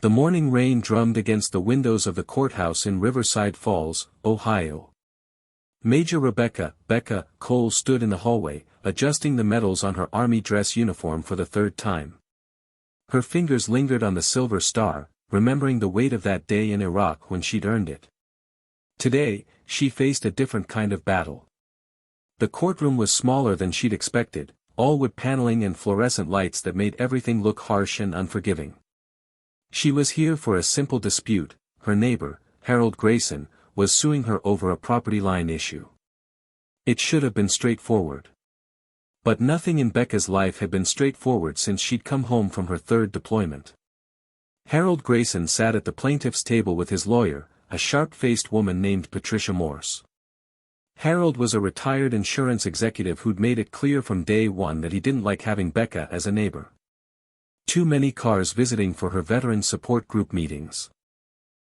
The morning rain drummed against the windows of the courthouse in Riverside Falls, Ohio. Major Rebecca Becca Cole stood in the hallway, adjusting the medals on her army dress uniform for the third time. Her fingers lingered on the silver star, remembering the weight of that day in Iraq when she'd earned it. Today, she faced a different kind of battle. The courtroom was smaller than she'd expected, all wood paneling and fluorescent lights that made everything look harsh and unforgiving. She was here for a simple dispute. Her neighbor, Harold Grayson, was suing her over a property line issue. It should have been straightforward. But nothing in Becca's life had been straightforward since she'd come home from her third deployment. Harold Grayson sat at the plaintiff's table with his lawyer, a sharp-faced woman named Patricia Morse. Harold was a retired insurance executive who'd made it clear from day one that he didn't like having Becca as a neighbor. Too many cars visiting for her veteran support group meetings.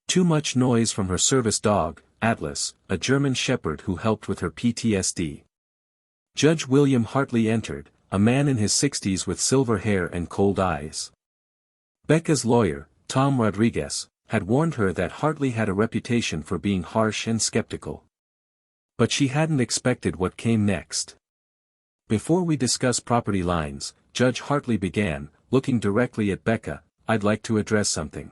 Too much noise from her service dog, Atlas, a German shepherd who helped with her PTSD. Judge William Hartley entered, a man in his 60s with silver hair and cold eyes. Becca's lawyer, Tom Rodriguez, had warned her that Hartley had a reputation for being harsh and skeptical. But she hadn't expected what came next. Before we discuss property lines, Judge Hartley began, looking directly at Becca, "I'd like to address something.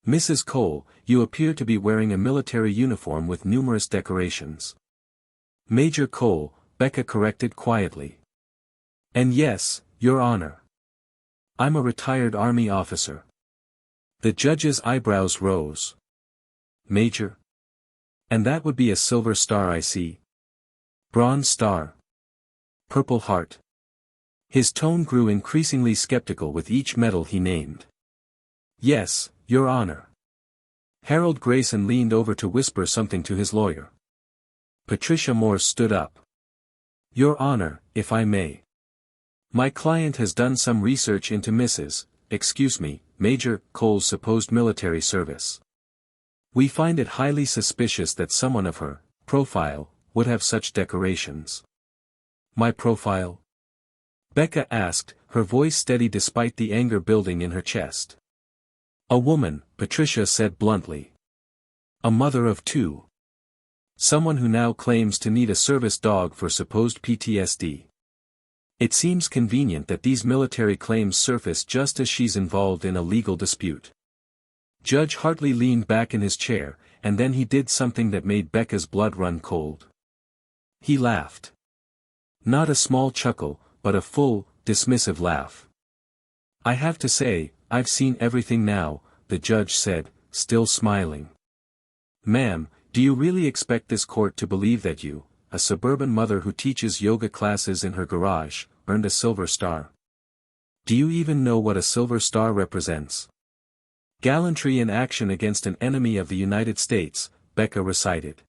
Mrs. Cole, you appear to be wearing a military uniform with numerous decorations." "Major Cole," Becca corrected quietly. "And yes, Your Honor. I'm a retired Army officer." The judge's eyebrows rose. "Major? And that would be a silver star, I see. Bronze Star. Purple Heart." His tone grew increasingly skeptical with each medal he named. "Yes, Your Honor." Harold Grayson leaned over to whisper something to his lawyer. Patricia Morse stood up. "Your Honor, if I may. My client has done some research into Major Cole's supposed military service. We find it highly suspicious that someone of her profile would have such decorations." "My profile?" Becca asked, her voice steady despite the anger building in her chest. "A woman," Patricia said bluntly. "A mother of two. Someone who now claims to need a service dog for supposed PTSD. It seems convenient that these military claims surface just as she's involved in a legal dispute." Judge Hartley leaned back in his chair, and then he did something that made Becca's blood run cold. He laughed. Not a small chuckle, but a full, dismissive laugh. "I have to say, I've seen everything now," the judge said, still smiling. "Ma'am, do you really expect this court to believe that you, a suburban mother who teaches yoga classes in her garage, earned a silver star? Do you even know what a silver star represents?" "Gallantry in action against an enemy of the United States," Becca recited.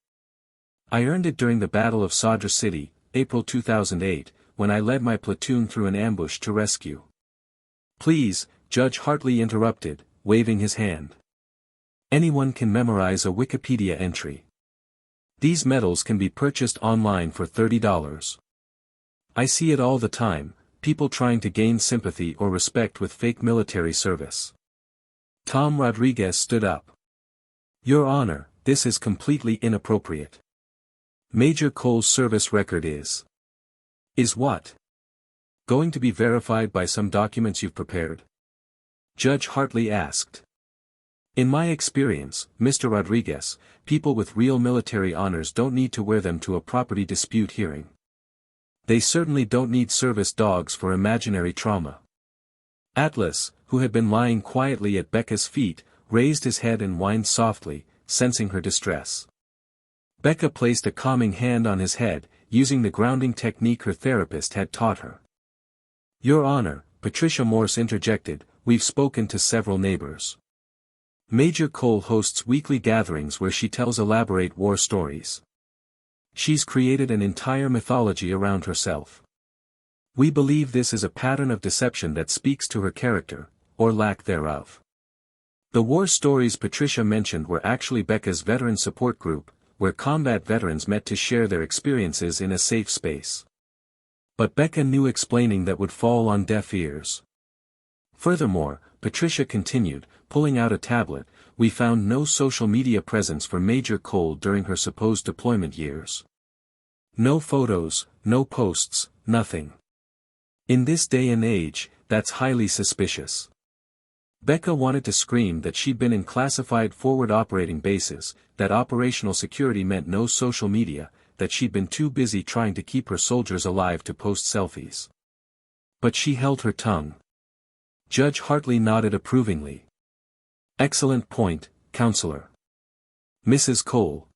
"I earned it during the Battle of Sadr City, April 2008, when I led my platoon through an ambush to rescue." "Please," Judge Hartley interrupted, waving his hand. "Anyone can memorize a Wikipedia entry. These medals can be purchased online for $30. I see it all the time, people trying to gain sympathy or respect with fake military service." Tom Rodriguez stood up. "Your Honor, this is completely inappropriate. Major Cole's service record is what? Going to be verified by some documents you've prepared?" Judge Hartley asked. "In my experience, Mr. Rodriguez, people with real military honors don't need to wear them to a property dispute hearing. They certainly don't need service dogs for imaginary trauma." Atlas, who had been lying quietly at Becca's feet, raised his head and whined softly, sensing her distress. Becca placed a calming hand on his head, using the grounding technique her therapist had taught her. "Your Honor," Patricia Morse interjected, "we've spoken to several neighbors. Major Cole hosts weekly gatherings where she tells elaborate war stories. She's created an entire mythology around herself. We believe this is a pattern of deception that speaks to her character, or lack thereof." The war stories Patricia mentioned were actually Becca's veteran support group, where combat veterans met to share their experiences in a safe space. But Becca knew explaining that would fall on deaf ears. Furthermore, Patricia continued, pulling out a tablet, we found no social media presence for Major Cole during her supposed deployment years. No photos, no posts, nothing. In this day and age, that's highly suspicious. Becca wanted to scream that she'd been in classified forward operating bases, that operational security meant no social media, that she'd been too busy trying to keep her soldiers alive to post selfies. But she held her tongue. Judge Hartley nodded approvingly. Excellent point, Counselor. Mrs. Cole.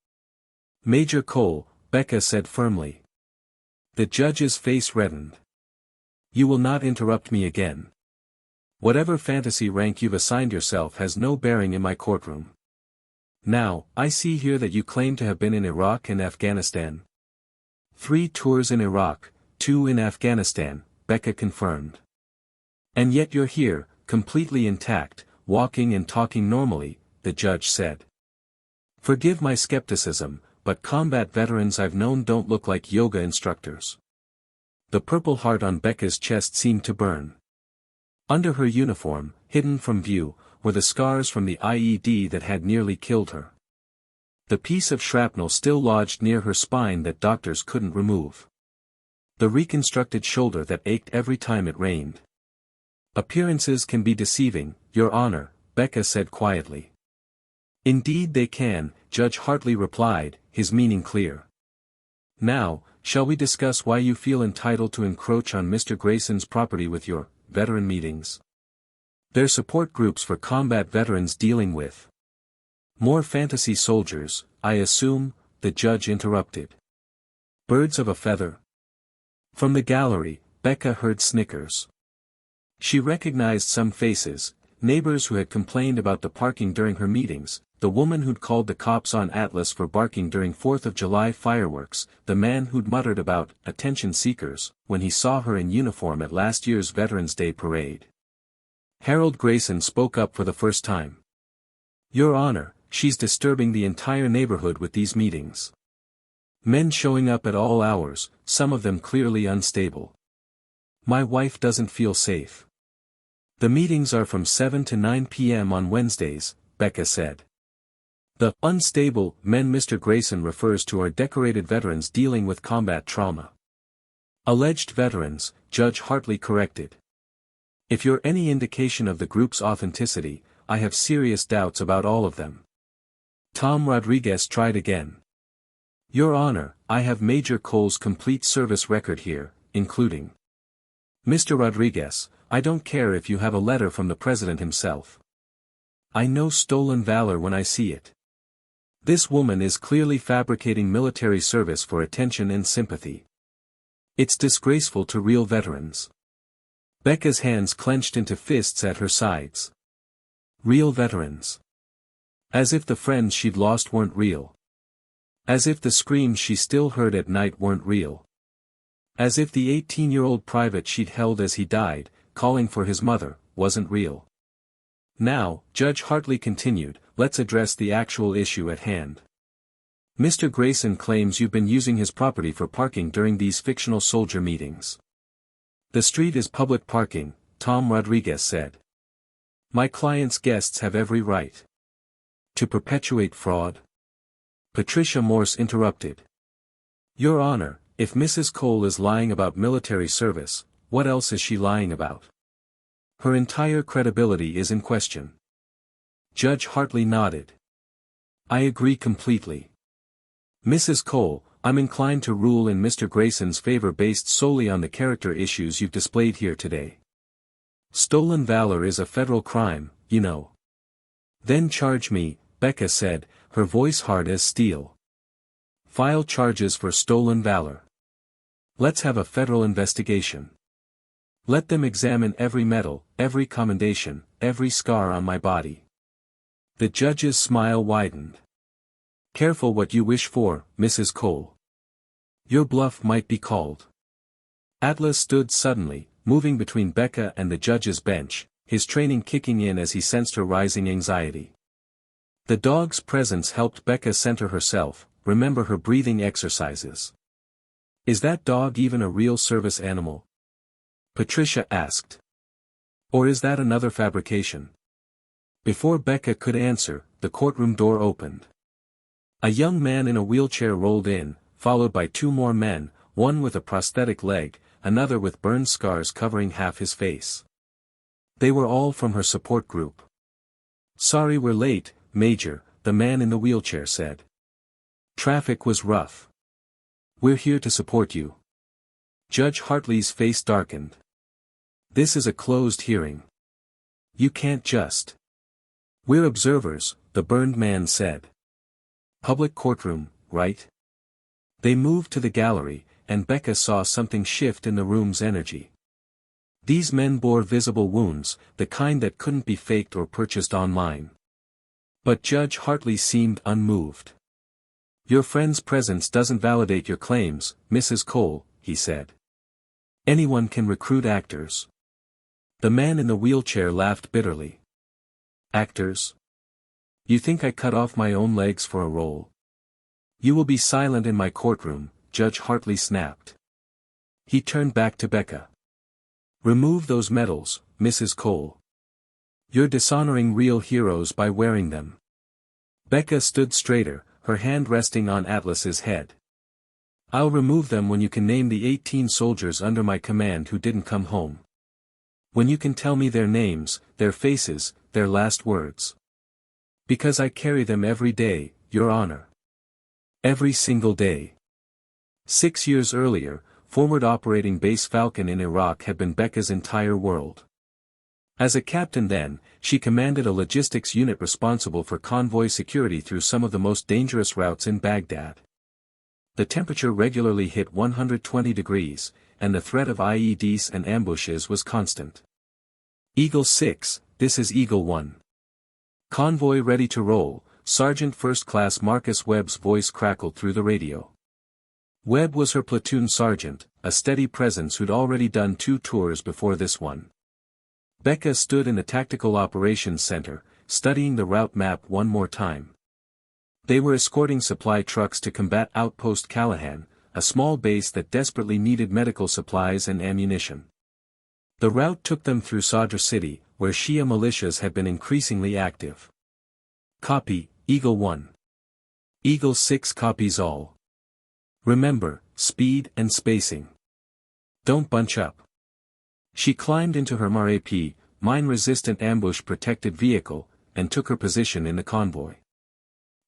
Major Cole, Becca said firmly. The judge's face reddened. You will not interrupt me again. Whatever fantasy rank you've assigned yourself has no bearing in my courtroom. Now, I see here that you claim to have been in Iraq and Afghanistan. 3 tours in Iraq, 2 in Afghanistan, Becca confirmed. And yet you're here, completely intact, walking and talking normally, the judge said. Forgive my skepticism, but combat veterans I've known don't look like yoga instructors. The purple heart on Becca's chest seemed to burn. Under her uniform, hidden from view, were the scars from the IED that had nearly killed her. The piece of shrapnel still lodged near her spine that doctors couldn't remove. The reconstructed shoulder that ached every time it rained. Appearances can be deceiving, Your Honor, Becca said quietly. Indeed they can, Judge Hartley replied, his meaning clear. Now, shall we discuss why you feel entitled to encroach on Mr. Grayson's property with your veteran meetings? They're support groups for combat veterans dealing with more fantasy soldiers, I assume, the judge interrupted. Birds of a feather. From the gallery, Becca heard snickers. She recognized some faces, neighbors who had complained about the parking during her meetings, the woman who'd called the cops on Atlas for barking during 4th of July fireworks, the man who'd muttered about attention seekers when he saw her in uniform at last year's Veterans Day parade. Harold Grayson spoke up for the first time. Your Honor, she's disturbing the entire neighborhood with these meetings. Men showing up at all hours, some of them clearly unstable. My wife doesn't feel safe. The meetings are from 7 to 9 p.m. on Wednesdays, Becca said. The unstable men Mr. Grayson refers to are decorated veterans dealing with combat trauma. Alleged veterans, Judge Hartley corrected. If you're any indication of the group's authenticity, I have serious doubts about all of them. Tom Rodriguez tried again. Your Honor, I have Major Cole's complete service record here, including. Mr. Rodriguez, I don't care if you have a letter from the President himself. I know stolen valor when I see it. This woman is clearly fabricating military service for attention and sympathy. It's disgraceful to real veterans. Becca's hands clenched into fists at her sides. Real veterans. As if the friends she'd lost weren't real. As if the screams she still heard at night weren't real. As if the 18-year-old private she'd held as he died, calling for his mother, wasn't real. Now, Judge Hartley continued, let's address the actual issue at hand. Mr. Grayson claims you've been using his property for parking during these fictional soldier meetings. The street is public parking, Tom Rodriguez said. My client's guests have every right to perpetuate fraud. Patricia Morse interrupted. Your Honor, if Mrs. Cole is lying about military service, what else is she lying about? Her entire credibility is in question. Judge Hartley nodded. I agree completely. Mrs. Cole, I'm inclined to rule in Mr. Grayson's favor based solely on the character issues you've displayed here today. Stolen valor is a federal crime, you know. Then charge me, Becca said, her voice hard as steel. File charges for stolen valor. Let's have a federal investigation. Let them examine every medal, every commendation, every scar on my body. The judge's smile widened. Careful what you wish for, Mrs. Cole. Your bluff might be called. Atlas stood suddenly, moving between Becca and the judge's bench, his training kicking in as he sensed her rising anxiety. The dog's presence helped Becca center herself, remember her breathing exercises. Is that dog even a real service animal? Patricia asked. Or is that another fabrication? Before Becca could answer, the courtroom door opened. A young man in a wheelchair rolled in, followed by two more men, one with a prosthetic leg, another with burn scars covering half his face. They were all from her support group. "Sorry we're late, Major," the man in the wheelchair said. "Traffic was rough. We're here to support you." Judge Hartley's face darkened. "This is a closed hearing. You can't just—" "We're observers," the burned man said. "Public courtroom, right?" They moved to the gallery, and Becca saw something shift in the room's energy. These men bore visible wounds, the kind that couldn't be faked or purchased online. But Judge Hartley seemed unmoved. "Your friend's presence doesn't validate your claims, Mrs. Cole," he said. "Anyone can recruit actors." The man in the wheelchair laughed bitterly. "Actors? You think I cut off my own legs for a role?" "You will be silent in my courtroom," Judge Hartley snapped. He turned back to Becca. "Remove those medals, Mrs. Cole. You're dishonoring real heroes by wearing them." Becca stood straighter, her hand resting on Atlas's head. "I'll remove them when you can name the 18 soldiers under my command who didn't come home. When you can tell me their names, their faces, their last words. Because I carry them every day, Your Honor. Every single day." 6 years earlier, Forward Operating Base Falcon in Iraq had been Becca's entire world. As a captain then, she commanded a logistics unit responsible for convoy security through some of the most dangerous routes in Baghdad. The temperature regularly hit 120 degrees, and the threat of IEDs and ambushes was constant. "Eagle 6, this is Eagle 1. Convoy ready to roll," Sergeant First Class Marcus Webb's voice crackled through the radio. Webb was her platoon sergeant, a steady presence who'd already done 2 tours before this one. Becca stood in the Tactical Operations Center, studying the route map one more time. They were escorting supply trucks to combat Outpost Callahan, a small base that desperately needed medical supplies and ammunition. The route took them through Sadr City, where Shia militias had been increasingly active. "Copy, Eagle 1. Eagle 6 copies all. Remember, speed and spacing. Don't bunch up." She climbed into her MRAP, mine-resistant ambush-protected vehicle, and took her position in the convoy.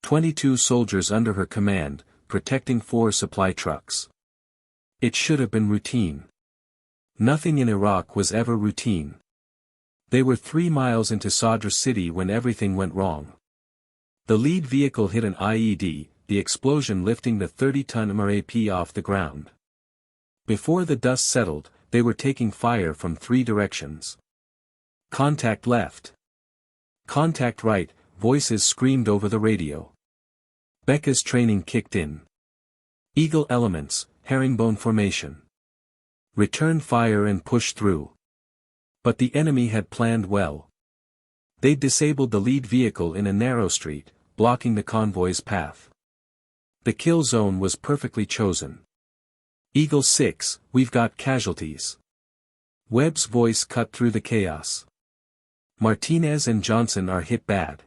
22 soldiers under her command, protecting 4 supply trucks. It should have been routine. Nothing in Iraq was ever routine. They were 3 miles into Sadr City when everything went wrong. The lead vehicle hit an IED, the explosion lifting the 30-ton MRAP off the ground. Before the dust settled, they were taking fire from 3 directions. "Contact left. Contact right," voices screamed over the radio. Becca's training kicked in. Eagle elements, herringbone formation. Return fire and push through. But the enemy had planned well. They'd disabled the lead vehicle in a narrow street, blocking the convoy's path. The kill zone was perfectly chosen. "Eagle 6, we've got casualties." Webb's voice cut through the chaos. "Martinez and Johnson are hit bad."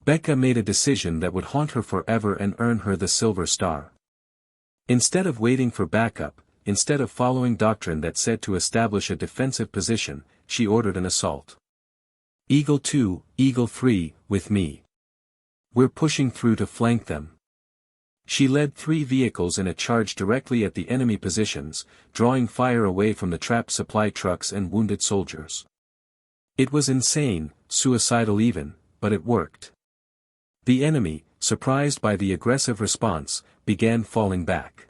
Becca made a decision that would haunt her forever and earn her the Silver Star. Instead of waiting for backup, instead of following doctrine that said to establish a defensive position, she ordered an assault. "Eagle 2, Eagle 3, with me. We're pushing through to flank them." She led 3 vehicles in a charge directly at the enemy positions, drawing fire away from the trapped supply trucks and wounded soldiers. It was insane, suicidal even, but it worked. The enemy, surprised by the aggressive response, began falling back.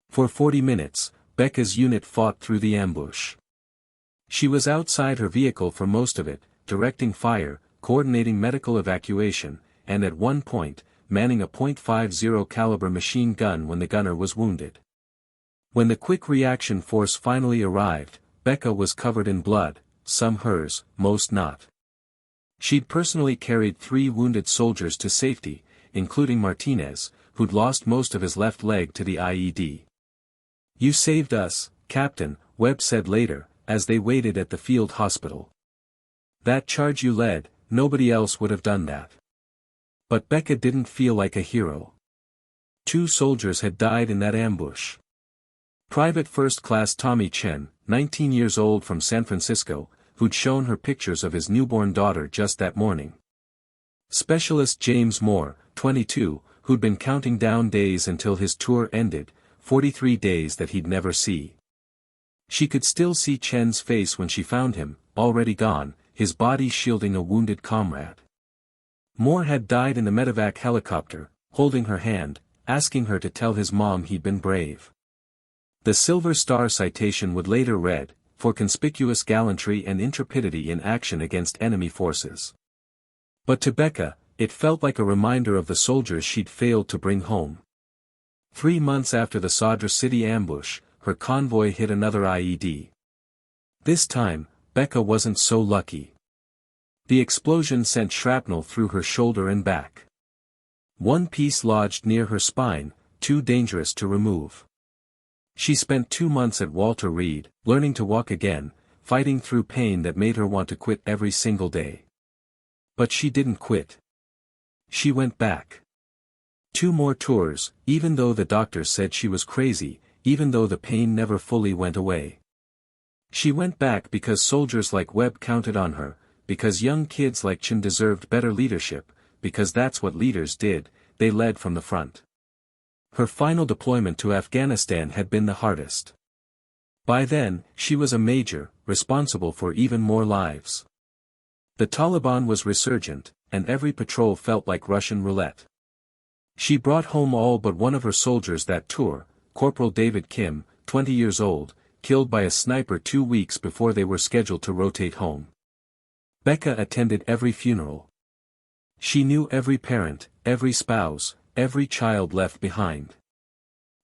For 40 minutes, Becca's unit fought through the ambush. She was outside her vehicle for most of it, directing fire, coordinating medical evacuation, and at one point, manning a .50 caliber machine gun when the gunner was wounded. When the quick reaction force finally arrived, Becca was covered in blood, some hers, most not. She'd personally carried 3 wounded soldiers to safety, including Martinez, who'd lost most of his left leg to the IED. "You saved us, Captain," Webb said later, as they waited at the field hospital. "That charge you led, nobody else would have done that." But Becca didn't feel like a hero. 2 soldiers had died in that ambush. Private First Class Tommy Chen, 19 years old from San Francisco, who'd shown her pictures of his newborn daughter just that morning. Specialist James Moore, 22, who'd been counting down days until his tour ended, 43 days that he'd never see. She could still see Chen's face when she found him, already gone, his body shielding a wounded comrade. Moore had died in the medevac helicopter, holding her hand, asking her to tell his mom he'd been brave. The Silver Star citation would later read, "For conspicuous gallantry and intrepidity in action against enemy forces." But to Becca, it felt like a reminder of the soldiers she'd failed to bring home. 3 months after the Sadr City ambush, her convoy hit another IED. This time, Becca wasn't so lucky. The explosion sent shrapnel through her shoulder and back. One piece lodged near her spine, too dangerous to remove. She spent 2 months at Walter Reed, learning to walk again, fighting through pain that made her want to quit every single day. But she didn't quit. She went back. 2 more tours, even though the doctors said she was crazy, even though the pain never fully went away. She went back because soldiers like Webb counted on her, because young kids like Chen deserved better leadership, because that's what leaders did, they led from the front. Her final deployment to Afghanistan had been the hardest. By then, she was a major, responsible for even more lives. The Taliban was resurgent, and every patrol felt like Russian roulette. She brought home all but one of her soldiers that tour, Corporal David Kim, 20 years old, killed by a sniper 2 weeks before they were scheduled to rotate home. Becca attended every funeral. She knew every parent, every spouse, every child left behind.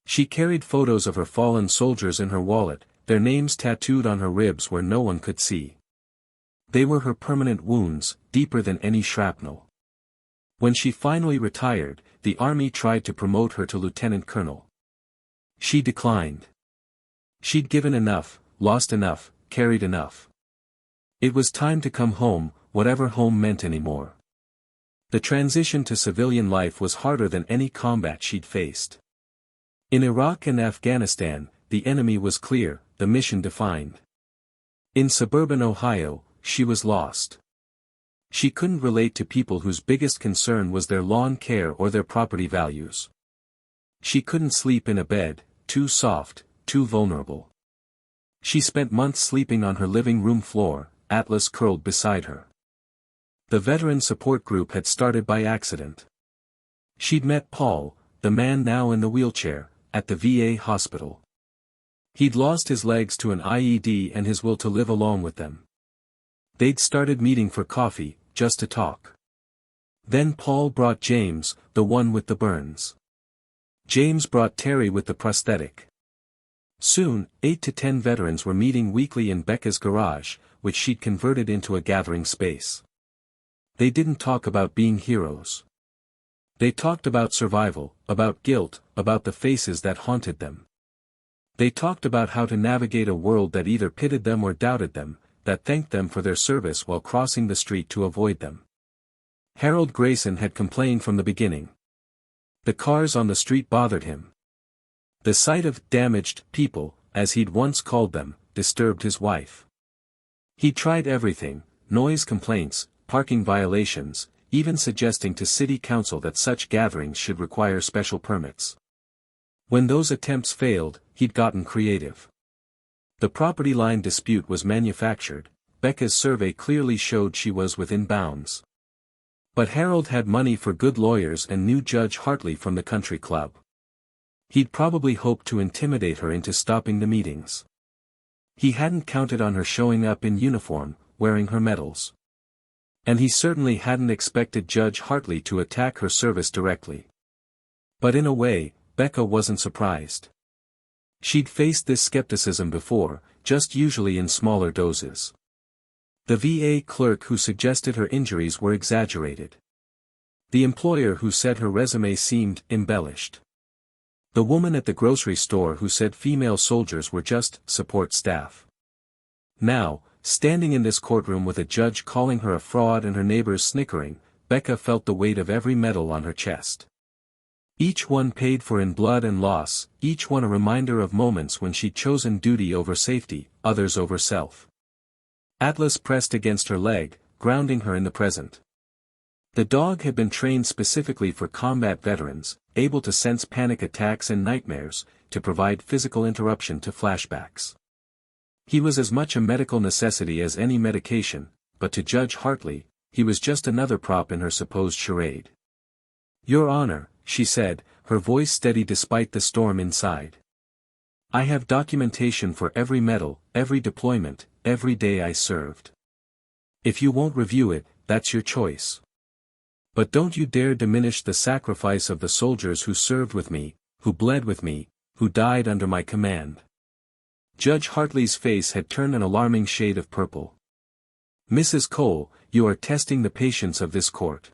She carried photos of her fallen soldiers in her wallet, their names tattooed on her ribs where no one could see. They were her permanent wounds, deeper than any shrapnel. When she finally retired, the army tried to promote her to lieutenant colonel. She declined. She'd given enough, lost enough, carried enough. It was time to come home, whatever home meant anymore. The transition to civilian life was harder than any combat she'd faced. In Iraq and Afghanistan, the enemy was clear, the mission defined. In suburban Ohio, she was lost. She couldn't relate to people whose biggest concern was their lawn care or their property values. She couldn't sleep in a bed, too soft, too vulnerable. She spent months sleeping on her living room floor, Atlas curled beside her. The veteran support group had started by accident. She'd met Paul, the man now in the wheelchair, at the VA hospital. He'd lost his legs to an IED and his will to live along with them. They'd started meeting for coffee, just to talk. Then Paul brought James, the one with the burns. James brought Terry with the prosthetic. Soon, 8 to 10 veterans were meeting weekly in Becca's garage, which she'd converted into a gathering space. They didn't talk about being heroes. They talked about survival, about guilt, about the faces that haunted them. They talked about how to navigate a world that either pitied them or doubted them, that thanked them for their service while crossing the street to avoid them. Harold Grayson had complained from the beginning. The cars on the street bothered him. The sight of damaged people, as he'd once called them, disturbed his wife. He tried everything, noise complaints, parking violations, even suggesting to city council that such gatherings should require special permits. When those attempts failed, he'd gotten creative. The property line dispute was manufactured, Becca's survey clearly showed she was within bounds. But Harold had money for good lawyers and knew Judge Hartley from the country club. He'd probably hoped to intimidate her into stopping the meetings. He hadn't counted on her showing up in uniform, wearing her medals. And he certainly hadn't expected Judge Hartley to attack her service directly. But in a way, Becca wasn't surprised. She'd faced this skepticism before, just usually in smaller doses. The VA clerk who suggested her injuries were exaggerated. The employer who said her resume seemed embellished. The woman at the grocery store who said female soldiers were just support staff. Now, standing in this courtroom with a judge calling her a fraud and her neighbors snickering, Becca felt the weight of every medal on her chest. Each one paid for in blood and loss, each one a reminder of moments when she'd chosen duty over safety, others over self. Atlas pressed against her leg, grounding her in the present. The dog had been trained specifically for combat veterans, able to sense panic attacks and nightmares, to provide physical interruption to flashbacks. He was as much a medical necessity as any medication, but to Judge Hartley, he was just another prop in her supposed charade. "Your Honor," she said, her voice steady despite the storm inside. "I have documentation for every medal, every deployment, every day I served. If you won't review it, that's your choice. But don't you dare diminish the sacrifice of the soldiers who served with me, who bled with me, who died under my command." Judge Hartley's face had turned an alarming shade of purple. "Mrs. Cole, you are testing the patience of this court.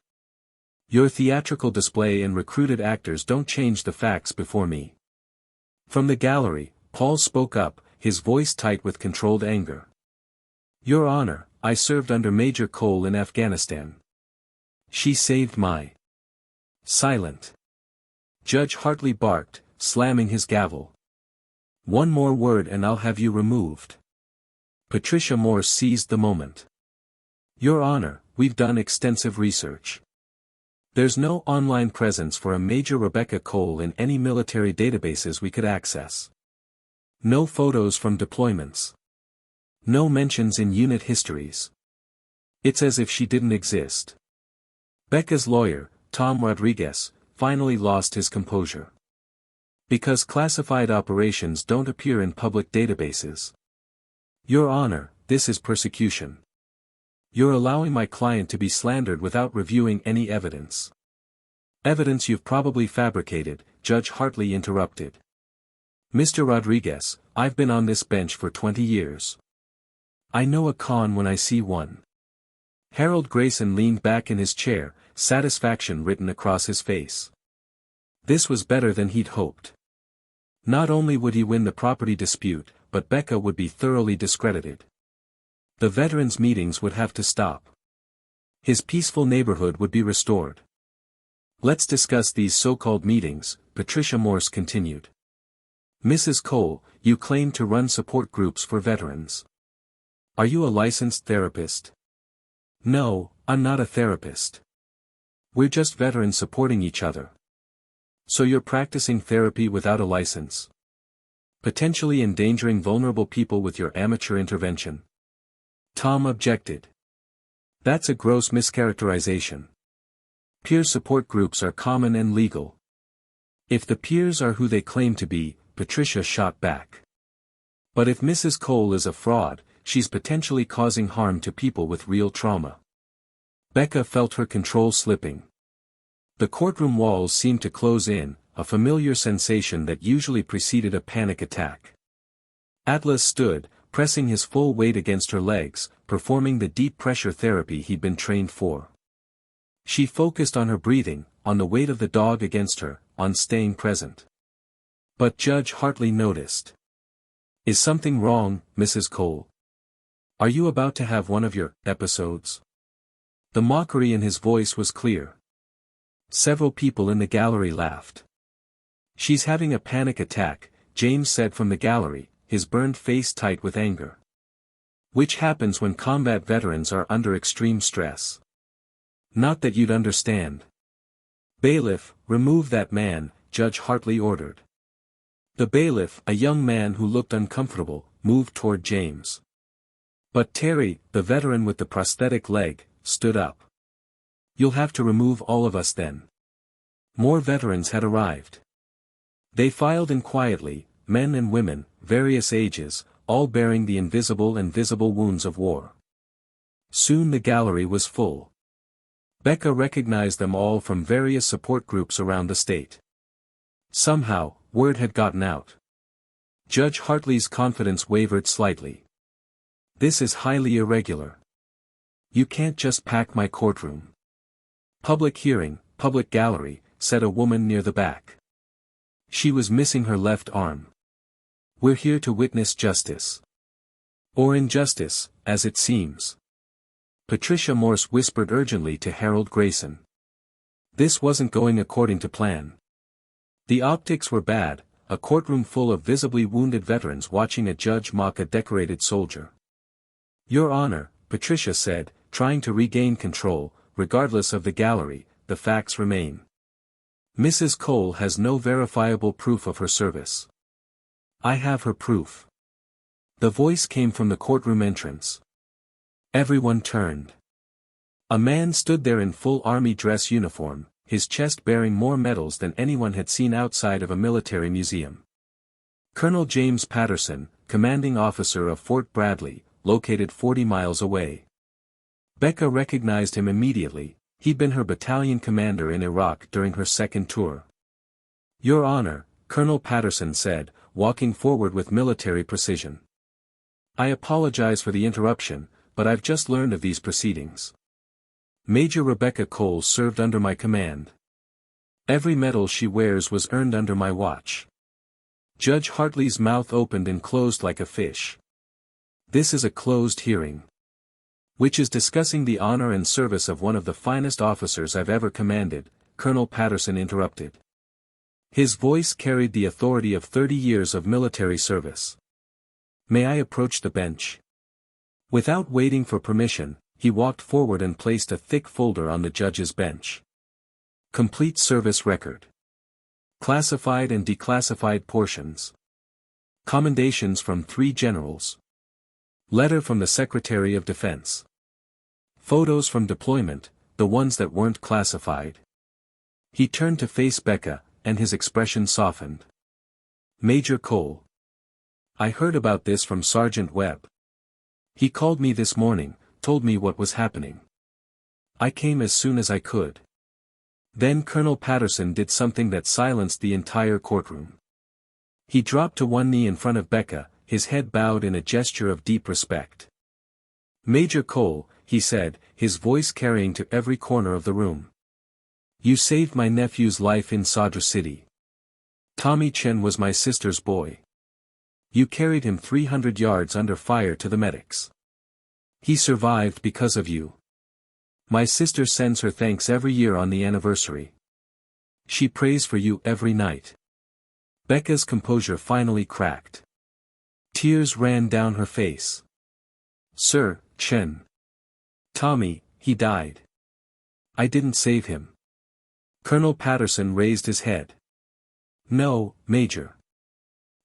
Your theatrical display and recruited actors don't change the facts before me." From the gallery, Paul spoke up, his voice tight with controlled anger. "Your Honor, I served under Major Cole in Afghanistan. She saved my..." "Silent!" Judge Hartley barked, slamming his gavel. "One more word and I'll have you removed." Patricia Morse seized the moment. "Your Honor, we've done extensive research. There's no online presence for a Major Rebecca Cole in any military databases we could access. No photos from deployments. No mentions in unit histories. It's as if she didn't exist." Becca's lawyer, Tom Rodriguez, finally lost his composure. "Because classified operations don't appear in public databases. Your Honor, this is persecution. You're allowing my client to be slandered without reviewing any evidence." "Evidence you've probably fabricated," Judge Hartley interrupted. "Mr. Rodriguez, I've been on this bench for 20 years. I know a con when I see one." Harold Grayson leaned back in his chair, satisfaction written across his face. This was better than he'd hoped. Not only would he win the property dispute, but Becca would be thoroughly discredited. The veterans' meetings would have to stop. His peaceful neighborhood would be restored. "Let's discuss these so-called meetings," Patricia Morse continued. "Mrs. Cole, you claim to run support groups for veterans. Are you a licensed therapist?" "No, I'm not a therapist. We're just veterans supporting each other." "So you're practicing therapy without a license? Potentially endangering vulnerable people with your amateur intervention?" Tom objected. "That's a gross mischaracterization. Peer support groups are common and legal." "If the peers are who they claim to be," Patricia shot back. "But if Mrs. Cole is a fraud, she's potentially causing harm to people with real trauma." Becca felt her control slipping. The courtroom walls seemed to close in, a familiar sensation that usually preceded a panic attack. Atlas stood, pressing his full weight against her legs, performing the deep pressure therapy he'd been trained for. She focused on her breathing, on the weight of the dog against her, on staying present. But Judge Hartley noticed. "Is something wrong, Mrs. Cole? Are you about to have one of your episodes?" The mockery in his voice was clear. Several people in the gallery laughed. "She's having a panic attack," James said from the gallery, his burned face tight with anger. "Which happens when combat veterans are under extreme stress. Not that you'd understand." "Bailiff, remove that man," Judge Hartley ordered. The bailiff, a young man who looked uncomfortable, moved toward James. But Terry, the veteran with the prosthetic leg, stood up. "You'll have to remove all of us then." More veterans had arrived. They filed in quietly, men and women, various ages, all bearing the invisible and visible wounds of war. Soon the gallery was full. Becca recognized them all from various support groups around the state. Somehow, word had gotten out. Judge Hartley's confidence wavered slightly. "This is highly irregular. You can't just pack my courtroom." "Public hearing, public gallery," said a woman near the back. She was missing her left arm. "We're here to witness justice." Or injustice, as it seems. Patricia Morse whispered urgently to Harold Grayson. This wasn't going according to plan. The optics were bad, a courtroom full of visibly wounded veterans watching a judge mock a decorated soldier. Your Honor, Patricia said, trying to regain control, regardless of the gallery, the facts remain. Mrs. Cole has no verifiable proof of her service. I have her proof. The voice came from the courtroom entrance. Everyone turned. A man stood there in full army dress uniform, his chest bearing more medals than anyone had seen outside of a military museum. Colonel James Patterson, commanding officer of Fort Bradley, located 40 miles away. Becca recognized him immediately. He'd been her battalion commander in Iraq during her second tour. Your Honor, Colonel Patterson said, walking forward with military precision. I apologize for the interruption, but I've just learned of these proceedings. Major Rebecca Cole served under my command. Every medal she wears was earned under my watch. Judge Hartley's mouth opened and closed like a fish. This is a closed hearing. Which is discussing the honor and service of one of the finest officers I've ever commanded, Colonel Patterson interrupted. His voice carried the authority of 30 years of military service. May I approach the bench? Without waiting for permission, he walked forward and placed a thick folder on the judge's bench. Complete service record. Classified and declassified portions. Commendations from 3 generals. Letter from the Secretary of Defense. Photos from deployment, the ones that weren't classified. He turned to face Becca, and his expression softened. Major Cole. I heard about this from Sergeant Webb. He called me this morning, told me what was happening. I came as soon as I could. Then Colonel Patterson did something that silenced the entire courtroom. He dropped to one knee in front of Becca, his head bowed in a gesture of deep respect. Major Cole, he said, his voice carrying to every corner of the room. You saved my nephew's life in Sadr City. Tommy Chen was my sister's boy. You carried him 300 yards under fire to the medics. He survived because of you. My sister sends her thanks every year on the anniversary. She prays for you every night. Becca's composure finally cracked. Tears ran down her face. Sir, Chen. Tommy, he died. I didn't save him. Colonel Patterson raised his head. No, Major.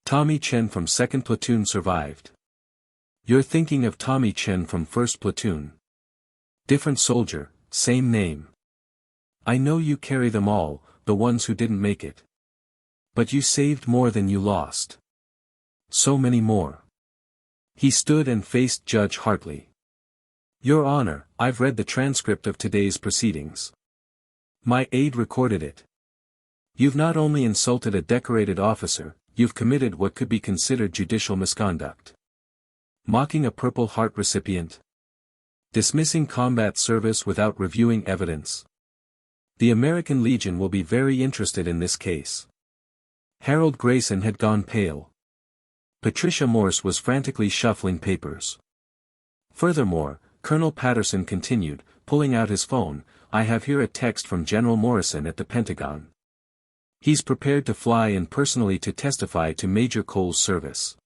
Tommy Chen from 2nd Platoon survived. You're thinking of Tommy Chen from 1st Platoon. Different soldier, same name. I know you carry them all, the ones who didn't make it. But you saved more than you lost. So many more. He stood and faced Judge Hartley. Your Honor, I've read the transcript of today's proceedings. My aide recorded it. You've not only insulted a decorated officer, you've committed what could be considered judicial misconduct. Mocking a Purple Heart recipient. Dismissing combat service without reviewing evidence. The American Legion will be very interested in this case. Harold Grayson had gone pale. Patricia Morse was frantically shuffling papers. Furthermore, Colonel Patterson continued, pulling out his phone, I have here a text from General Morrison at the Pentagon. He's prepared to fly in personally to testify to Major Cole's service.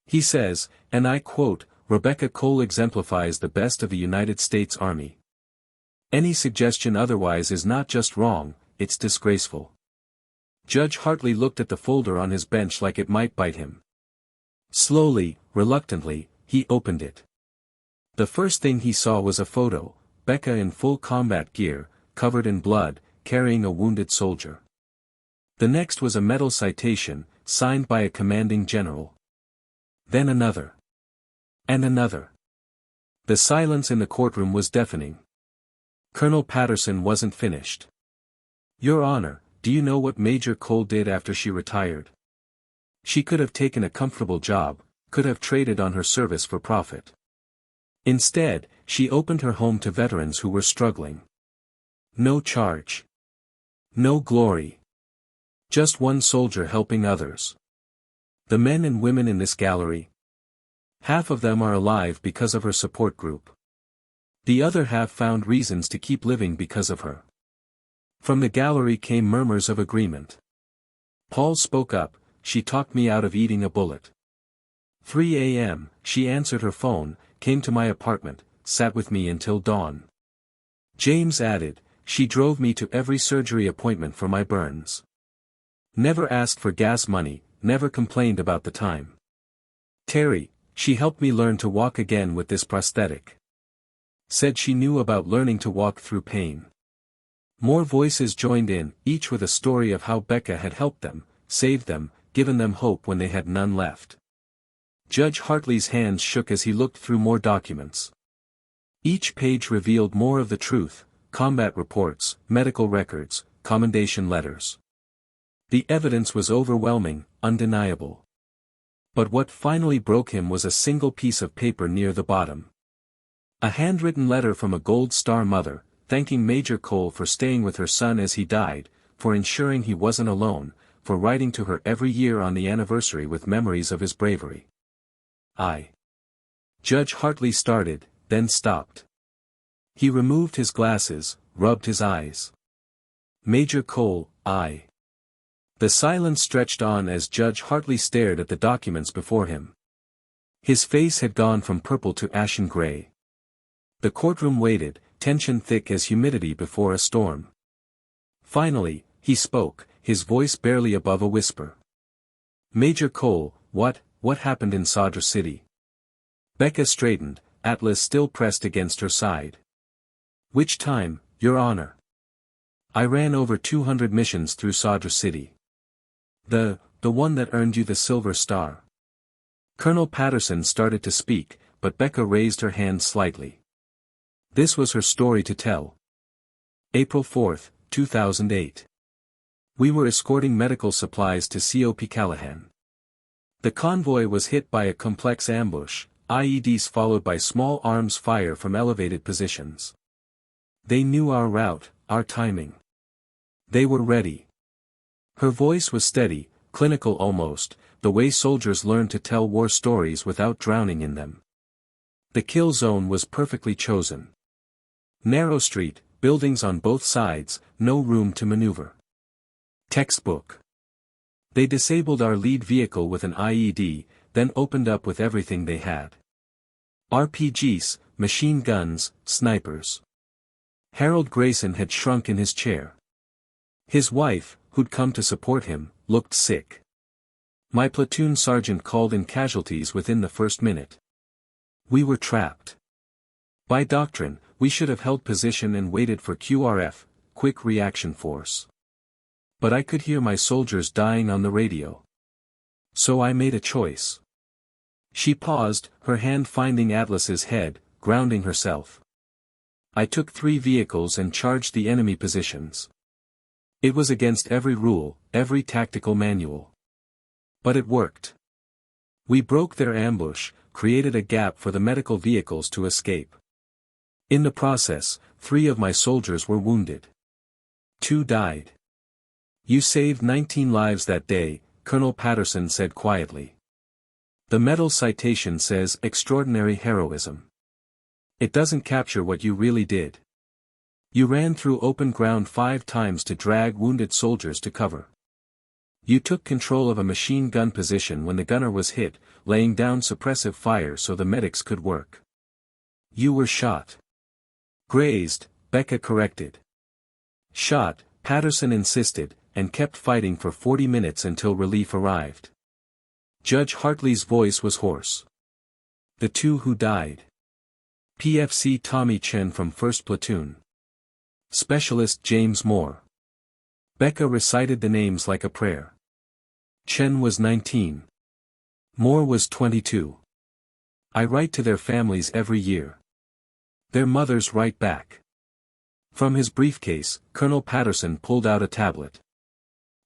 He says, and I quote, Rebecca Cole exemplifies the best of the United States Army. Any suggestion otherwise is not just wrong, it's disgraceful. Judge Hartley looked at the folder on his bench like it might bite him. Slowly, reluctantly, he opened it. The first thing he saw was a photo, Becca in full combat gear, covered in blood, carrying a wounded soldier. The next was a medal citation, signed by a commanding general. Then another. And another. The silence in the courtroom was deafening. Colonel Patterson wasn't finished. Your Honor, do you know what Major Cole did after she retired? She could have taken a comfortable job, could have traded on her service for profit. Instead, she opened her home to veterans who were struggling. No charge. No glory. Just one soldier helping others. The men and women in this gallery. Half of them are alive because of her support group. The other half found reasons to keep living because of her. From the gallery came murmurs of agreement. Paul spoke up, "She talked me out of eating a bullet." 3 a.m., she answered her phone, came to my apartment, sat with me until dawn. James added, "She drove me to every surgery appointment for my burns. Never asked for gas money, never complained about the time. Terry, she helped me learn to walk again with this prosthetic. Said she knew about learning to walk through pain." More voices joined in, each with a story of how Becca had helped them, saved them, given them hope when they had none left. Judge Hartley's hands shook as he looked through more documents. Each page revealed more of the truth: combat reports, medical records, commendation letters. The evidence was overwhelming, undeniable. But what finally broke him was a single piece of paper near the bottom. A handwritten letter from a Gold Star mother, thanking Major Cole for staying with her son as he died, for ensuring he wasn't alone, for writing to her every year on the anniversary with memories of his bravery. Judge Hartley started, then stopped. He removed his glasses, rubbed his eyes. Major Cole, I. The silence stretched on as Judge Hartley stared at the documents before him. His face had gone from purple to ashen gray. The courtroom waited, tension thick as humidity before a storm. Finally, he spoke, his voice barely above a whisper. "Major Cole, what happened in Sadr City?" Becca straightened, Atlas still pressed against her side. "Which time, Your Honor?" "I ran over 200 missions through Sadr City. The one that earned you the Silver Star." Colonel Patterson started to speak, but Becca raised her hand slightly. This was her story to tell. April 4, 2008. We were escorting medical supplies to COP Callahan. The convoy was hit by a complex ambush, IEDs followed by small arms fire from elevated positions. They knew our route, our timing. They were ready. Her voice was steady, clinical almost, the way soldiers learn to tell war stories without drowning in them. The kill zone was perfectly chosen. Narrow street, buildings on both sides, no room to maneuver. Textbook. They disabled our lead vehicle with an IED, then opened up with everything they had. RPGs, machine guns, snipers. Harold Grayson had shrunk in his chair. His wife, who'd come to support him, looked sick. My platoon sergeant called in casualties within the first minute. We were trapped. By doctrine, we should have held position and waited for QRF, quick reaction force. But I could hear my soldiers dying on the radio. So I made a choice. She paused, her hand finding Atlas's head, grounding herself. I took 3 vehicles and charged the enemy positions. It was against every rule, every tactical manual. But it worked. We broke their ambush, created a gap for the medical vehicles to escape. In the process, 3 of my soldiers were wounded. 2 died. You saved 19 lives that day, Colonel Patterson said quietly. The medal citation says extraordinary heroism. It doesn't capture what you really did. You ran through open ground 5 times to drag wounded soldiers to cover. You took control of a machine gun position when the gunner was hit, laying down suppressive fire so the medics could work. You were shot. Grazed, Becca corrected. Shot, Patterson insisted, and kept fighting for 40 minutes until relief arrived. Judge Hartley's voice was hoarse. The 2 who died. PFC Tommy Chen from 1st Platoon. Specialist James Moore. Becca recited the names like a prayer. Chen was 19. Moore was 22. I write to their families every year. Their mothers write back. From his briefcase, Colonel Patterson pulled out a tablet.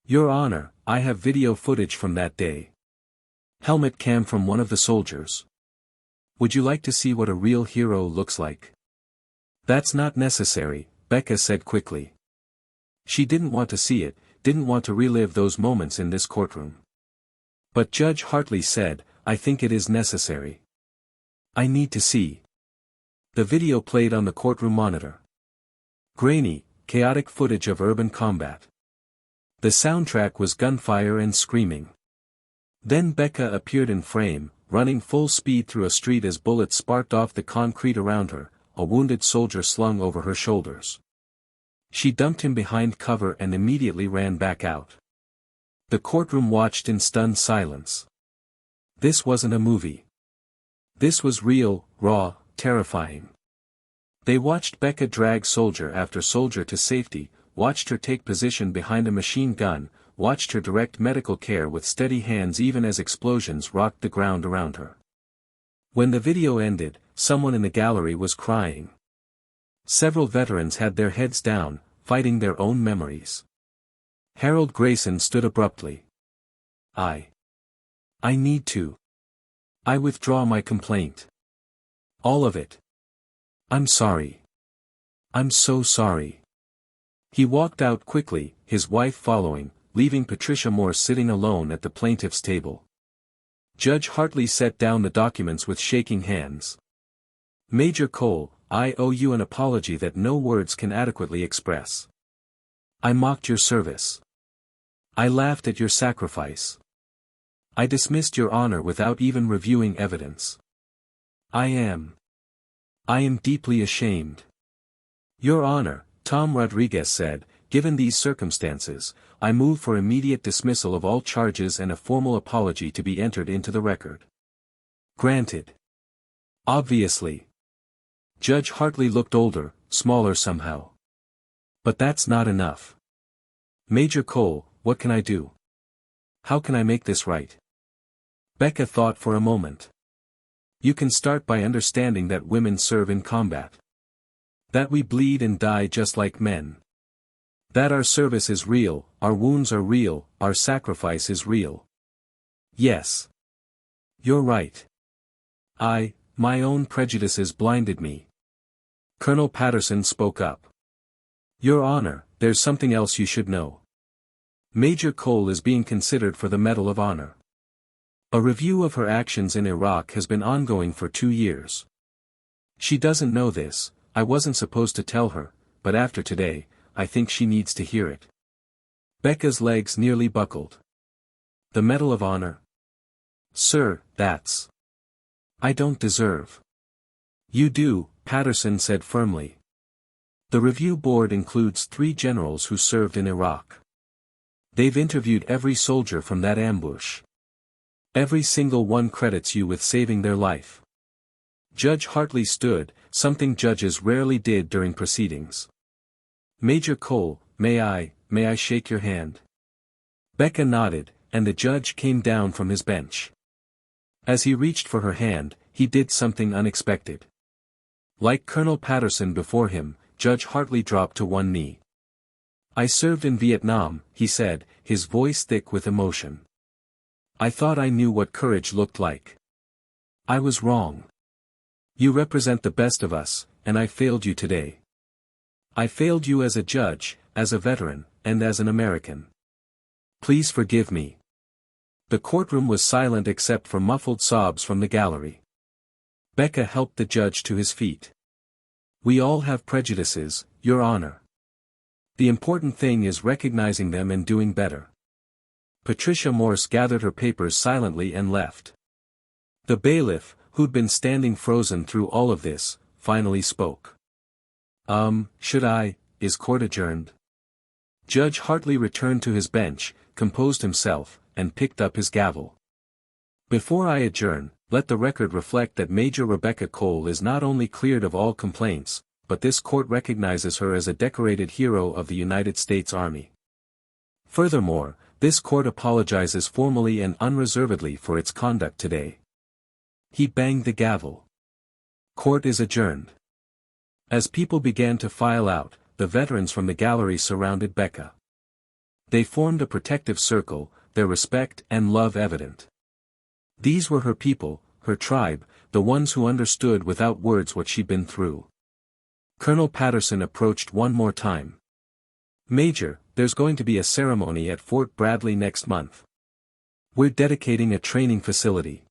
Your Honor, I have video footage from that day. Helmet cam from one of the soldiers. Would you like to see what a real hero looks like? That's not necessary, Becca said quickly. She didn't want to see it, didn't want to relive those moments in this courtroom. But Judge Hartley said, I think it is necessary. I need to see. The video played on the courtroom monitor. Grainy, chaotic footage of urban combat. The soundtrack was gunfire and screaming. Then Becca appeared in frame, running full speed through a street as bullets sparked off the concrete around her, a wounded soldier slung over her shoulders. She dumped him behind cover and immediately ran back out. The courtroom watched in stunned silence. This wasn't a movie. This was real, raw, terrifying. They watched Becca drag soldier after soldier to safety, watched her take position behind a machine gun, watched her direct medical care with steady hands even as explosions rocked the ground around her. When the video ended, someone in the gallery was crying. Several veterans had their heads down, fighting their own memories. Harold Grayson stood abruptly. I need to. I withdraw my complaint. All of it. I'm sorry. I'm so sorry. He walked out quickly, his wife following, leaving Patricia Moore sitting alone at the plaintiff's table. Judge Hartley set down the documents with shaking hands. Major Cole, I owe you an apology that no words can adequately express. I mocked your service. I laughed at your sacrifice. I dismissed your honor without even reviewing evidence. I am deeply ashamed. Your Honor, Tom Rodriguez said, given these circumstances, I move for immediate dismissal of all charges and a formal apology to be entered into the record. Granted. Obviously. Judge Hartley looked older, smaller somehow. But that's not enough. Major Cole, what can I do? How can I make this right? Becca thought for a moment. You can start by understanding that women serve in combat. That we bleed and die just like men. That our service is real, our wounds are real, our sacrifice is real. Yes. You're right. My own prejudices blinded me. Colonel Patterson spoke up. Your Honor, there's something else you should know. Major Cole is being considered for the Medal of Honor. A review of her actions in Iraq has been ongoing for 2 years. She doesn't know this, I wasn't supposed to tell her, but after today, I think she needs to hear it. Becca's legs nearly buckled. The Medal of Honor? Sir, that's... I don't deserve. You do, Patterson said firmly. The review board includes 3 generals who served in Iraq. They've interviewed every soldier from that ambush. Every single one credits you with saving their life. Judge Hartley stood, something judges rarely did during proceedings. Major Cole, may I shake your hand? Becca nodded, and the judge came down from his bench. As he reached for her hand, he did something unexpected. Like Colonel Patterson before him, Judge Hartley dropped to one knee. I served in Vietnam, he said, his voice thick with emotion. I thought I knew what courage looked like. I was wrong. You represent the best of us, and I failed you today. I failed you as a judge, as a veteran, and as an American. Please forgive me. The courtroom was silent except for muffled sobs from the gallery. Becca helped the judge to his feet. We all have prejudices, Your Honor. The important thing is recognizing them and doing better. Patricia Morse gathered her papers silently and left. The bailiff, who'd been standing frozen through all of this, finally spoke. Is court adjourned? Judge Hartley returned to his bench, composed himself, and picked up his gavel. Before I adjourn, let the record reflect that Major Rebecca Cole is not only cleared of all complaints, but this court recognizes her as a decorated hero of the United States Army. Furthermore, this court apologizes formally and unreservedly for its conduct today. He banged the gavel. Court is adjourned. As people began to file out, the veterans from the gallery surrounded Becca. They formed a protective circle, their respect and love evident. These were her people, her tribe, the ones who understood without words what she'd been through. Colonel Patterson approached one more time. Major, there's going to be a ceremony at Fort Bradley next month. We're dedicating a training facility.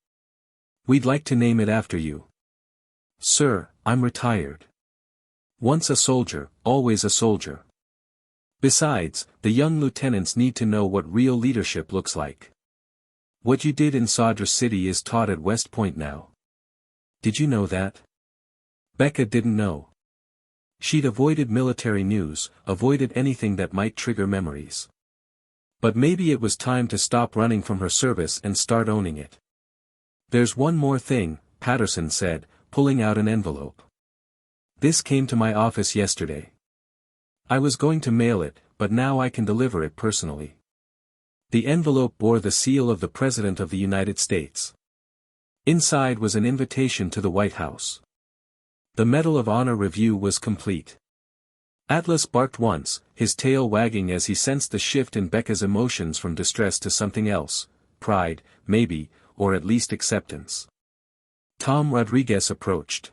We'd like to name it after you. Sir, I'm retired. Once a soldier, always a soldier. Besides, the young lieutenants need to know what real leadership looks like. What you did in Sadr City is taught at West Point now. Did you know that? Becca didn't know. She'd avoided military news, avoided anything that might trigger memories. But maybe it was time to stop running from her service and start owning it. There's one more thing, Patterson said, pulling out an envelope. This came to my office yesterday. I was going to mail it, but now I can deliver it personally. The envelope bore the seal of the President of the United States. Inside was an invitation to the White House. The Medal of Honor review was complete. Atlas barked once, his tail wagging as he sensed the shift in Becca's emotions from distress to something else, pride, maybe, or at least acceptance. Tom Rodriguez approached.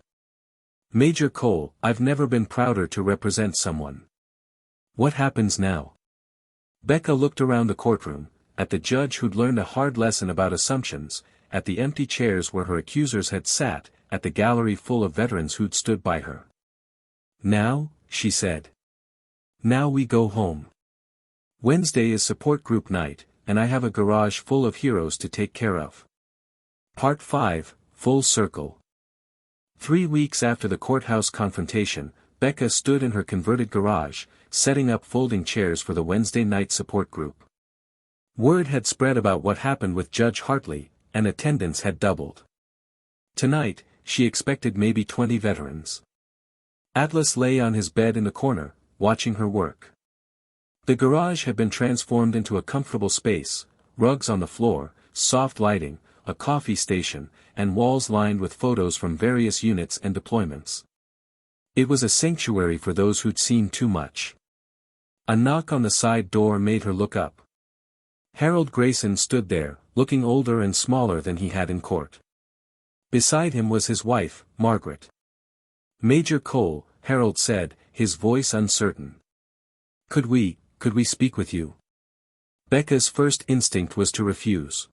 Major Cole, I've never been prouder to represent someone. What happens now? Becca looked around the courtroom, at the judge who'd learned a hard lesson about assumptions, at the empty chairs where her accusers had sat, at the gallery full of veterans who'd stood by her. Now, she said. Now we go home. Wednesday is support group night, and I have a garage full of heroes to take care of. Part 5, Full Circle. 3 weeks after the courthouse confrontation, Becca stood in her converted garage, setting up folding chairs for the Wednesday night support group. Word had spread about what happened with Judge Hartley, and attendance had doubled. Tonight, she expected maybe 20 veterans. Atlas lay on his bed in the corner, watching her work. The garage had been transformed into a comfortable space, rugs on the floor, soft lighting, a coffee station, and walls lined with photos from various units and deployments. It was a sanctuary for those who'd seen too much. A knock on the side door made her look up. Harold Grayson stood there, looking older and smaller than he had in court. Beside him was his wife, Margaret. Major Cole, Harold said, his voice uncertain. Could we speak with you? Becca's first instinct was to refuse.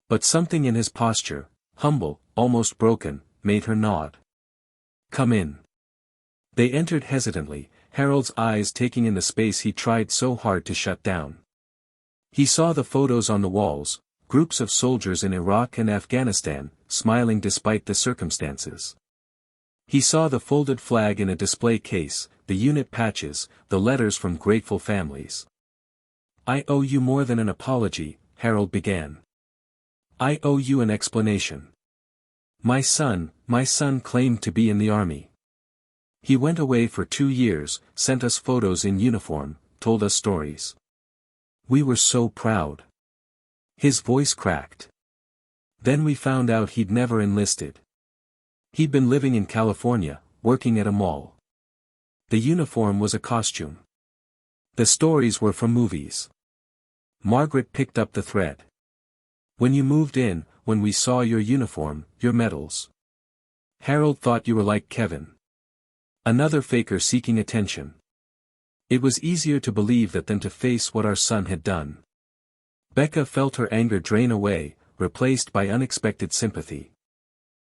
But something in his posture, humble, almost broken, made her nod. Come in. They entered hesitantly, Harold's eyes taking in the space he tried so hard to shut down. He saw the photos on the walls, groups of soldiers in Iraq and Afghanistan, smiling despite the circumstances. He saw the folded flag in a display case, the unit patches, the letters from grateful families. I owe you more than an apology, Harold began. I owe you an explanation. My son claimed to be in the army. He went away for 2 years, sent us photos in uniform, told us stories. We were so proud. His voice cracked. Then we found out he'd never enlisted. He'd been living in California, working at a mall. The uniform was a costume. The stories were from movies. Margaret picked up the thread. When you moved in, when we saw your uniform, your medals. Harold thought you were like Kevin. Another faker seeking attention. It was easier to believe that than to face what our son had done. Becca felt her anger drain away, replaced by unexpected sympathy.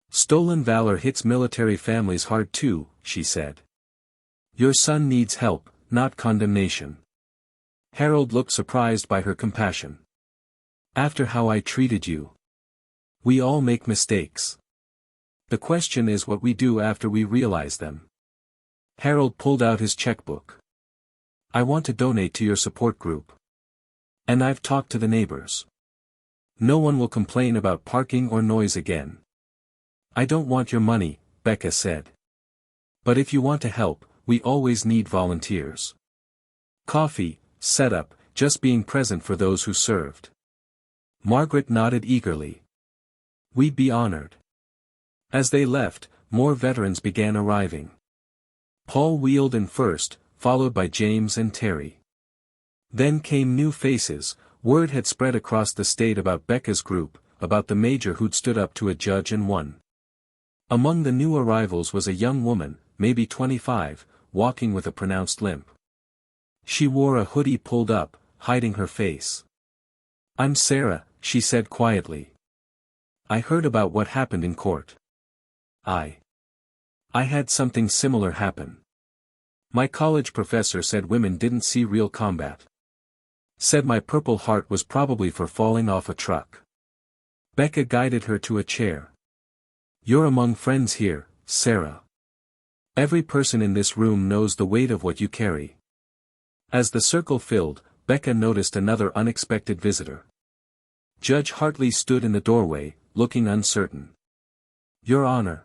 Stolen valor hits military families hard too, she said. Your son needs help, not condemnation. Harold looked surprised by her compassion. After how I treated you. We all make mistakes. The question is what we do after we realize them. Harold pulled out his checkbook. I want to donate to your support group. And I've talked to the neighbors. No one will complain about parking or noise again. I don't want your money, Becca said. But if you want to help, we always need volunteers. Coffee, setup, just being present for those who served. Margaret nodded eagerly. We'd be honored. As they left, more veterans began arriving. Paul wheeled in first, followed by James and Terry. Then came new faces. Word had spread across the state about Becca's group, about the major who'd stood up to a judge and won. Among the new arrivals was a young woman, maybe 25, walking with a pronounced limp. She wore a hoodie pulled up, hiding her face. I'm Sarah, she said quietly. I heard about what happened in court. I had something similar happen. My college professor said women didn't see real combat. Said my Purple Heart was probably for falling off a truck. Becca guided her to a chair. You're among friends here, Sarah. Every person in this room knows the weight of what you carry. As the circle filled, Becca noticed another unexpected visitor. Judge Hartley stood in the doorway, looking uncertain. Your Honor.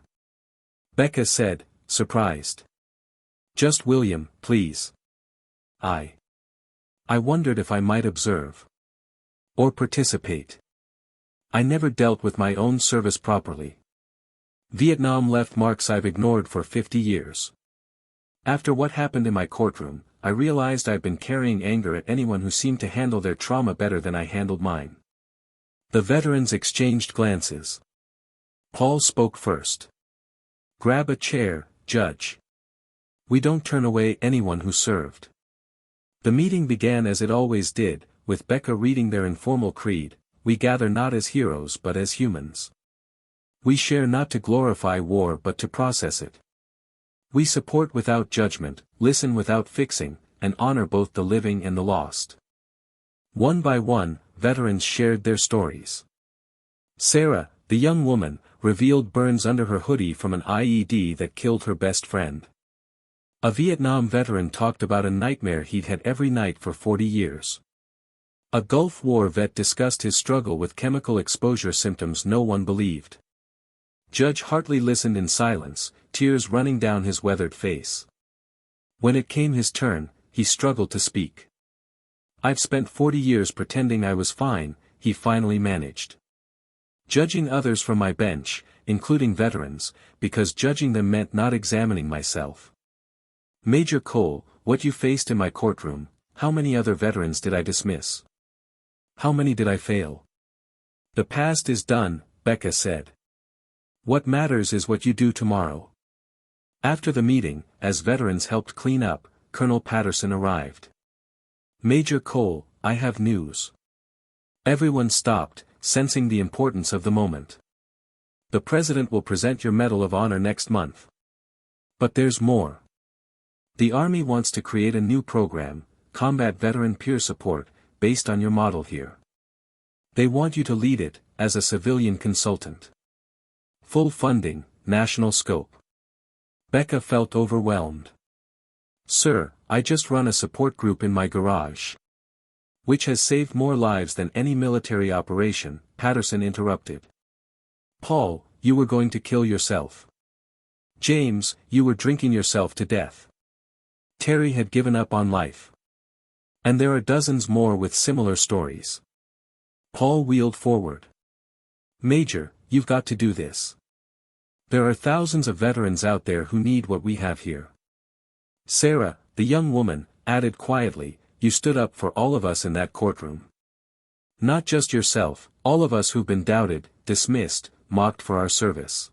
Becca said, surprised. Just William, please. I wondered if I might observe. Or participate. I never dealt with my own service properly. Vietnam left marks I've ignored for 50 years. After what happened in my courtroom, I realized I've been carrying anger at anyone who seemed to handle their trauma better than I handled mine. The veterans exchanged glances. Paul spoke first. Grab a chair, Judge. We don't turn away anyone who served. The meeting began as it always did, with Becca reading their informal creed. We gather not as heroes but as humans. We share not to glorify war but to process it. We support without judgment, listen without fixing, and honor both the living and the lost. One by one, veterans shared their stories. Sarah, the young woman, revealed burns under her hoodie from an IED that killed her best friend. A Vietnam veteran talked about a nightmare he'd had every night for 40 years. A Gulf War vet discussed his struggle with chemical exposure symptoms no one believed. Judge Hartley listened in silence, tears running down his weathered face. When it came his turn, he struggled to speak. I've spent 40 years pretending I was fine, he finally managed. Judging others from my bench, including veterans, because judging them meant not examining myself. Major Cole, what you faced in my courtroom, how many other veterans did I dismiss? How many did I fail? The past is done, Becca said. What matters is what you do tomorrow. After the meeting, as veterans helped clean up, Colonel Patterson arrived. Major Cole, I have news. Everyone stopped, sensing the importance of the moment. The President will present your Medal of Honor next month. But there's more. The Army wants to create a new program, Combat Veteran Peer Support, based on your model here. They want you to lead it, as a civilian consultant. Full funding, national scope. Becca felt overwhelmed. Sir, I just run a support group in my garage. Which has saved more lives than any military operation, Patterson interrupted. Paul, you were going to kill yourself. James, you were drinking yourself to death. Terry had given up on life. And there are dozens more with similar stories. Paul wheeled forward. Major, you've got to do this. There are thousands of veterans out there who need what we have here. Sarah, the young woman, added quietly, you stood up for all of us in that courtroom. Not just yourself, all of us who've been doubted, dismissed, mocked for our service.